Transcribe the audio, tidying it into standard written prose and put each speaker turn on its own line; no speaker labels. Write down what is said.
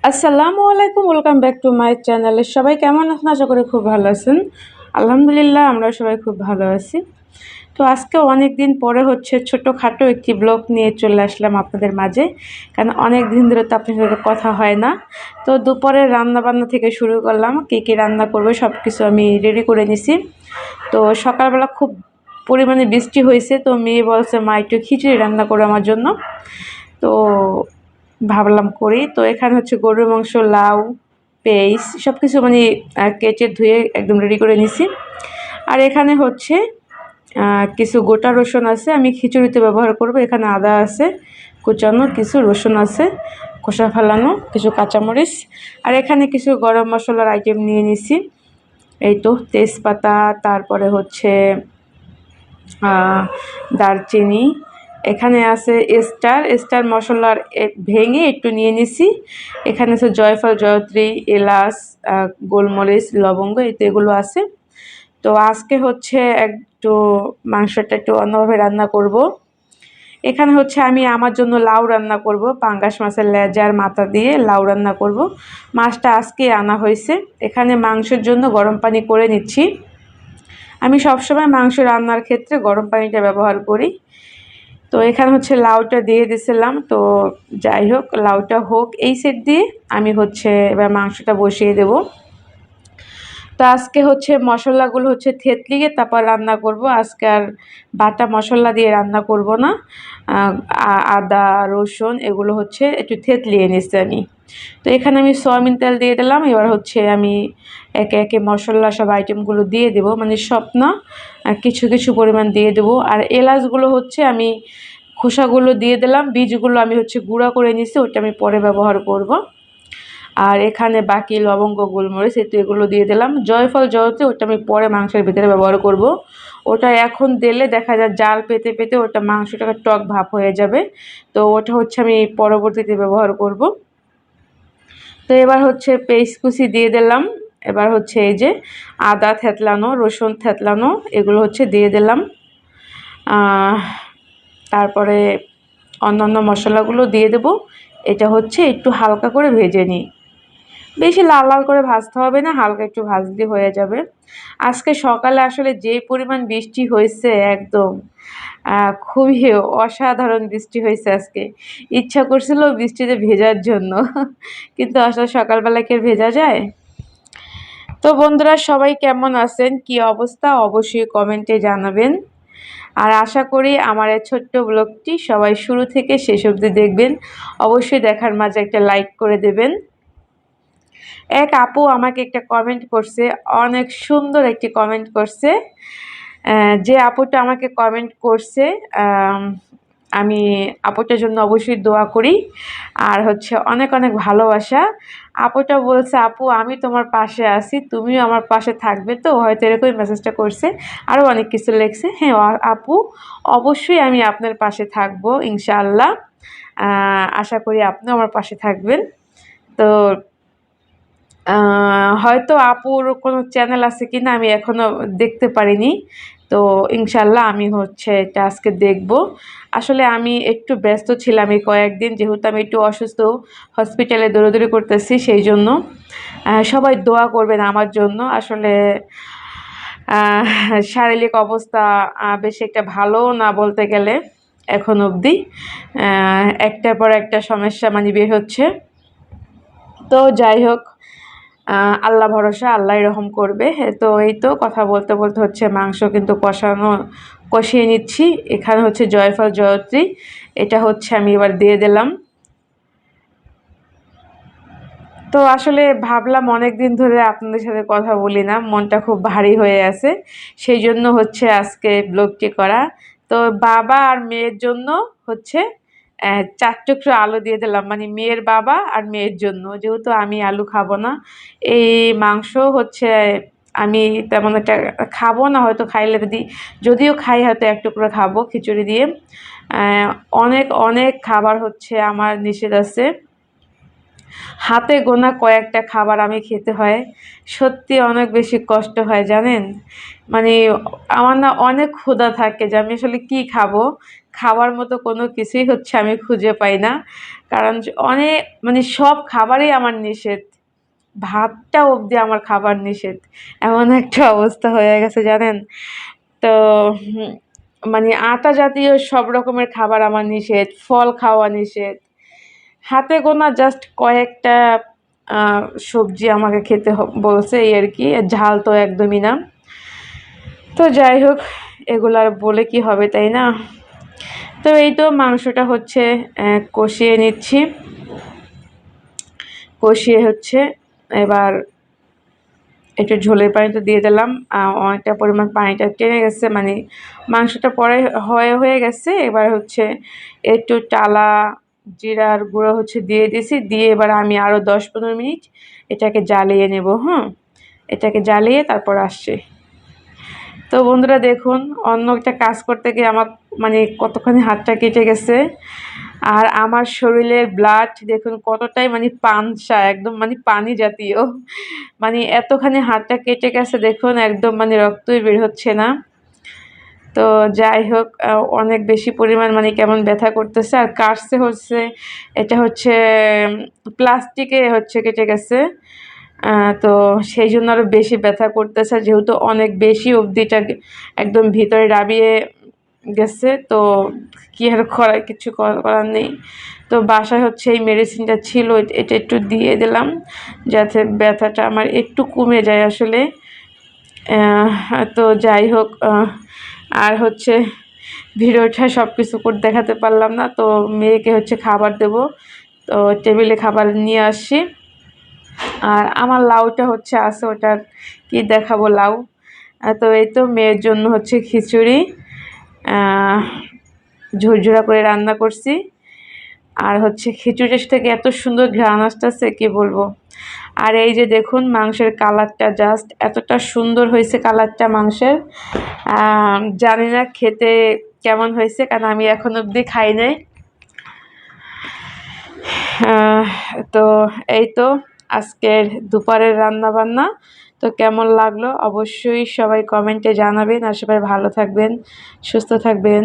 আসসালামু আলাইকুম, welcome back to my চ্যানেলে। সবাই কেমন আছেন? আশা করি খুব ভালো আছেন। আলহামদুলিল্লাহ, আমরা সবাই খুব ভালো আছি। তো আজকে অনেক দিন পরে ছোটোখাটো একটি ব্লগ নিয়ে চলে আসলাম আপনাদের মাঝে, কারণ অনেক দিন ধরে তো আপনার সাথে কথা হয় না। তো দুপুরে রান্নাবান্না থেকে শুরু করলাম, কী কী রান্না করবো সব কিছু আমি রেডি করে নিছি। তো সকালবেলা খুব পরিমাণে বৃষ্টি হয়েছে, তো মেয়ে বলছে মা একটু খিচুড়ি রান্না করো আমার জন্য। তো ভাবলাম করি। তো এখানে গরুর মাংস, লাউ, পেঁয়াজ সব কিছু মানে কেটে ধুয়ে একদম রেডি করে নিছি। আর এখানে কিছু গোটা রসুন আছে, আমি খিচুড়িতে ব্যবহার করব। এখানে আদা আছে কুচানো, কিছু রসুন আছে খোসা ফেলানো, কিছু কাঁচামরিচ। আর এখানে কিছু গরম মশলার আইটেম নিয়ে নিছি। এই তো তেজপাতা, তারপরে দারচিনি, এখানে আছে স্টার স্টার মশলার ভেঙে একটু নিয়ে নিছি। এখানে আছে জয়ফল, জয়ত্রী, এলাচ, গোলমরিচ, লবঙ্গ, এগুলো আছে। তো আজকে একটু মাংসটা একটু অন্যভাবে রান্না করব। এখানে আমি আমার জন্য লাউ রান্না করব, পাঙ্গাস মাছের লেজার মাথা দিয়ে লাউ রান্না করব। মাছটা আজকে আনা হয়েছে। এখানে মাংসের জন্য গরম পানি করে নিচ্ছি। আমি সবসময় মাংস রান্নার ক্ষেত্রে গরম পানিটা ব্যবহার করি। তো এখানে লাউটা দিয়ে দিছিলাম। তো যাই হোক, লাউটা হোক এই সেট দিয়ে আমি এবার মাংসটা বসিয়ে দেব। তো আজকে মশলাগুলো থেতলিয়ে তারপর রান্না করব। আজকে আর বাটা মশলা দিয়ে রান্না করব না। আদা রসুন এগুলো একটু থেতলিয়ে নিচ্ছি আমি। তো এখানে আমি সয়াবিন তেল দিয়ে দিলাম। এবার আমি একে একে মশলা সব আইটেমগুলো দিয়ে দেব, মানে সব না, কিছু কিছু পরিমাণ দিয়ে দেব। আর এলাচগুলো আমি খোসাগুলো দিয়ে দিলাম, বীজগুলো আমি গুঁড়া করে নিচ্ছি, ওটা আমি পরে ব্যবহার করব। আর এখানে বাকি লবঙ্গ, গোলমরিচ এগুলো দিয়ে দিলাম। জয়ফল, জয়ত্রী ওটা আমি পরে মাংসের ভিতরে ব্যবহার করব। ওটা এখন দিলে দেখা যায় জাল পেতে পেতে ওটা মাংসটাকে টক ভাব হয়ে যাবে। তো ওটা আমি পরবর্তীতে ব্যবহার করব। তো এবার পেস্ট কুচি দিয়ে দিলাম। এবার এই যে আদা থেতলানো, রসুন থেতলানো এগুলো দিয়ে দিলাম। তারপরে অন্যান্য মশলাগুলো দিয়ে দেব। এটা একটু হালকা করে ভেজে নিই, বেশি লাল লাল করে ভাজতে হবে না, হালকা একটু ভাজলে হয়ে যাবে। আজকে সকালে আসলে যে পরিমাণ বৃষ্টি হয়েছে, একদম খুবই অসাধারণ বৃষ্টি হয়েছে আজকে। ইচ্ছা করছিল বৃষ্টিতে ভেজার জন্য, কিন্তু আসলে সকালবেলা কি ভেজা যায়? তো বন্ধুরা, সবাই কেমন আছেন, কি অবস্থা অবশ্যই কমেন্টে জানাবেন। আর আশা করি আমার এই ছোট্ট ব্লগটি সবাই শুরু থেকে শেষ অবধি দেখবেন। অবশ্যই দেখার মাঝে একটা লাইক করে দেবেন। এক আপু আমাকে একটা কমেন্ট করছে, অনেক সুন্দর একটি কমেন্ট করছে। যে আপুটা আমাকে কমেন্ট করছে, আমি আপুটার জন্য অবশ্যই দোয়া করি। আর অনেক অনেক ভালোবাসা। আপুটা বলছে, আপু আমি তোমার পাশে আছি, তুমিও আমার পাশে থাকবে তো, হয়তো এরকমই মেসেজটা করছে। আরও অনেক কিছু লিখছে। হ্যাঁ আপু, অবশ্যই আমি আপনার পাশে থাকবো ইনশাআল্লাহ। আশা করি আপনিও আমার পাশে থাকবেন। তো হয়তো আপুর কোনো চ্যানেল আছে কিনা আমি এখনও দেখতে পারিনি। তো ইনশাল্লাহ আমি এটা আজকে দেখব। আসলে আমি একটু ব্যস্ত ছিলাম এই কয়েকদিন, যেহেতু আমি একটু অসুস্থ, হসপিটালে দৌড়াদৌড়ি করতেছি, সেই জন্য সবাই দোয়া করবেন আমার জন্য। আসলে শারীরিক অবস্থা বেশি একটা ভালো না বলতে গেলে এখন অবধি। একটার পর একটা সমস্যা মানে বের হচ্ছে। তো যাই হোক, আল্লাহ ভরসা, আল্লাহই রহম করবে। তো এই তো কথা বলতে বলতে মাংস কিন্তু কষিয়ে নিচ্ছি। এখানে জয়ফল, জয়ত্রী এটা আমি এবার দিয়ে দিলাম। তো আসলে ভাবলাম অনেক দিন ধরে আপনাদের সাথে কথা বলি না, মনটা খুব ভারী হয়ে আছে, সেই জন্য আজকে ব্লগটি করা। তো বাবা আর মেয়ের জন্য 4 টুকরো আলু দিয়ে দিলাম, মানে মেয়ের বাবা আর মেয়ের জন্য, যেহেতু আমি আলু খাবো না। এই মাংস আমি তেমন একটা খাবো না, হয়তো খাইলে যদিও খাই হয়তো 1 টুকরো খাবো খিচুড়ি দিয়ে। অনেক অনেক খাবার আমার নিষেধ আছে। হাতে গোনা কয়েকটা খাবার আমি খেতে হয়। সত্যি অনেক বেশি কষ্ট হয় জানেন? মানে আমার না অনেক ক্ষুধা থাকে যে আমি আসলে কি খাবো? খাওয়ার মতো কোনো কিছুই হচ্ছে আমি খুঁজে পাই না। কারণ অনেক মানে সব খাবারই আমার নিষেধ। ভাতটা অবধি আমার খাবার নিষেধ। এমন একটা অবস্থা হয়ে গেছে জানেন? তো মানে আটা জাতীয় সব রকমের খাবার আমার নিষেধ, ফল খাওয়া নিষেধ। হাতে গোনা জাস্ট কয়েকটা আ সবজি আমাকে খেতে বলছে এই আরকি। ঝাল তো একদমই না। তো যাই হোক এগুলো আর বলে কি হবে, তাই না? তো এই তো মাংসটা হচ্ছে কষিয়ে নিচ্ছি। কষিয়ে হচ্ছে এবার একটু ঝোলের পানিটা দিয়ে দিলাম। অনেকটা পরিমাণ পানিটা টেনে গেছে, মানে মাংসটা পরে হয়ে গেছে। এবার হচ্ছে একটু টালা জিরার গুঁড়ো হচ্ছে দিয়ে দিছি। দিয়ে এবার আমি আরও 10-15 মিনিট এটাকে জ্বালিয়ে নেব, হ্যাঁ? এটাকে জ্বালিয়ে তারপর আসছি। তো বন্ধুরা দেখুন, অন্য একটা কাজ করতে গিয়ে আমার মানে কতখানি হাতটা কেটে গেছে। আর আমার শরীরের ব্লাড দেখুন কতটাই মানে পানসা, একদম মানে পানি জাতীয়। মানে এতখানি হাতটা কেটে গেছে দেখুন, একদম মানে রক্তই বের হচ্ছে না। তো যাই হোক অনেক বেশি পরিমাণ মানে কেমন ব্যথা করতেছে। আর কাটছে হচ্ছে এটা হচ্ছে প্লাস্টিকে হচ্ছে কেটে গেছে। তো সেই জন্য আরও বেশি ব্যথা করতেছে, যেহেতু অনেক বেশি অবধিটা একদম ভিতরে ডাবিয়ে গেছে। তো কি আর করার, কিছু করার নেই। তো বাসায় হচ্ছে এই মেডিসিনটা ছিল, এটা একটু দিয়ে দিলাম যাতে ব্যথাটা আমার একটু কমে যায় আসলে। তো যাই হোক আর হচ্ছে ভিডিওটা সব কিছু করে দেখাতে পারলাম না। তো মেয়েকে হচ্ছে খাবার দেব, তো টেবিলে খাবার নিয়ে আসছি। আর আমার লাউটা হচ্ছে আছে, ওটার কি দেখাবো লাউ। তো এই তো মেয়ের জন্য হচ্ছে খিচুড়ি ঝুরঝুরা করে রান্না করছি। আর হচ্ছে খিচুড়ির থেকে এত সুন্দর ঘ্রাণ আসতেছে কি বলবো। আর এই যে দেখুন মাংসের কালারটা জাস্ট এতটা সুন্দর হয়েছে কালারটা মাংসের। জানি না খেতে কেমন হয়েছে, কারণ আমি এখন অবধি খাই নাই। তো এই তো আজকের দুপুরের রান্না বান্না। তো কেমন লাগলো অবশ্যই সবাই কমেন্টে জানাবেন। আর সবাই ভালো থাকবেন, সুস্থ থাকবেন।